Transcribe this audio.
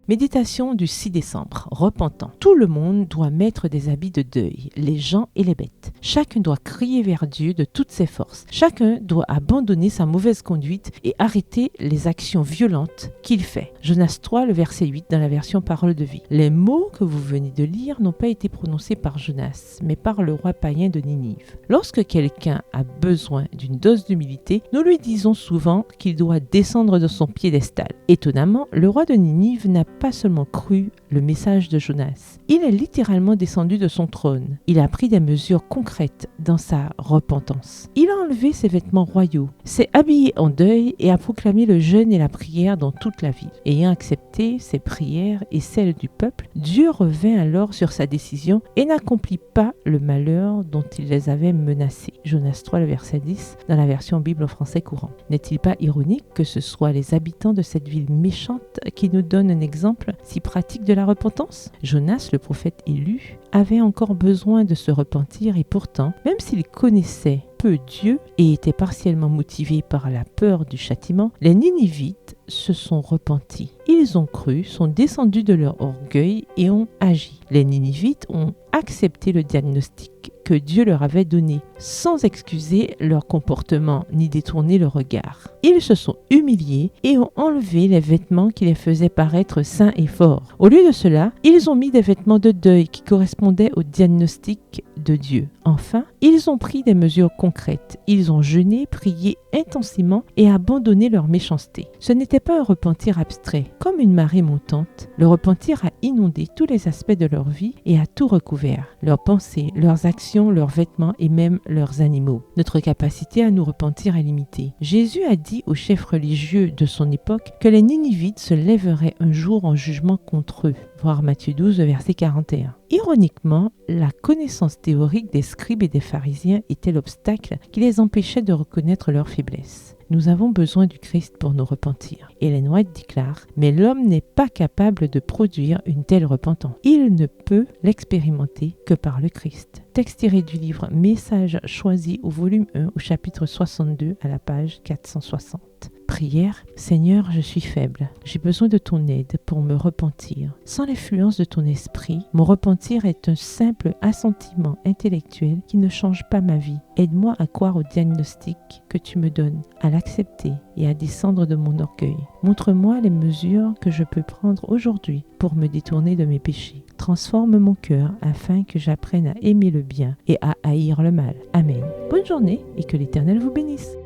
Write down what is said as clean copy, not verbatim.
Méditation du 6 décembre, repentant. Tout le monde doit mettre des habits de deuil, les gens et les bêtes. Chacun doit crier vers Dieu de toutes ses forces. Chacun doit abandonner sa mauvaise conduite et arrêter les actions violentes qu'il fait. Jonas 3, le verset 8 dans la version Parole de vie. Les mots que vous venez de lire n'ont pas été prononcés par Jonas, mais par le roi païen de Ninive. Lorsque quelqu'un a besoin d'une dose d'humilité, nous lui disons souvent qu'il doit descendre de son piédestal. Étonnamment, le roi de Ninive n'a pas seulement cru le message de Jonas, il est littéralement descendu de son trône. Il a pris des mesures concrètes dans sa repentance. Il a enlevé ses vêtements royaux, s'est habillé en deuil et a proclamé le jeûne et la prière dans toute la ville. Ayant accepté ses prières et celles du peuple, Dieu revint alors sur sa décision et n'accomplit pas le malheur dont il les avait menacés. Jonas 3, le verset 10, dans la version Bible au français courant. N'est-il pas ironique que ce soit les habitants de cette ville méchante qui nous donnent un exemple si pratique de la repentance? Jonas, le prophète élu, avait encore besoin de se repentir et pourtant, même s'il connaissait peu Dieu et était partiellement motivé par la peur du châtiment, les Ninivites se sont repentis. Ils ont cru, sont descendus de leur orgueil et ont agi. Les Ninivites ont accepté le diagnostic que Dieu leur avait donné, sans excuser leur comportement ni détourner le regard. Ils se sont humiliés et ont enlevé les vêtements qui les faisaient paraître sains et forts. Au lieu de cela, ils ont mis des vêtements de deuil qui correspondaient au diagnostic de Dieu. Enfin, ils ont pris des mesures concrètes. Ils ont jeûné, prié intensément et abandonné leur méchanceté. Ce n'était pas un repentir abstrait. Comme une marée montante, le repentir a inondé tous les aspects de leur vie et a tout recouvert. Leurs pensées, leurs actions, leurs vêtements et même leurs animaux. Notre capacité à nous repentir est limitée. Jésus a dit aux chefs religieux de son époque que les Ninivites se lèveraient un jour en jugement contre eux. Voir Matthieu 12, verset 41. Ironiquement, la connaissance théorique des scribes et des pharisiens était l'obstacle qui les empêchait de reconnaître leur faiblesse. Nous avons besoin du Christ pour nous repentir. Ellen White déclare « Mais l'homme n'est pas capable de produire une telle repentance. Il ne peut l'expérimenter que par le Christ. » Texte tiré du livre Messages choisis au volume 1 au chapitre 62 à la page 460. Prière, Seigneur, je suis faible. J'ai besoin de ton aide pour me repentir. Sans l'influence de ton esprit, mon repentir est un simple assentiment intellectuel qui ne change pas ma vie. Aide-moi à croire au diagnostic que tu me donnes, à l'accepter et à descendre de mon orgueil. Montre-moi les mesures que je peux prendre aujourd'hui pour me détourner de mes péchés. Transforme mon cœur afin que j'apprenne à aimer le bien et à haïr le mal. Amen. Bonne journée et que l'Éternel vous bénisse.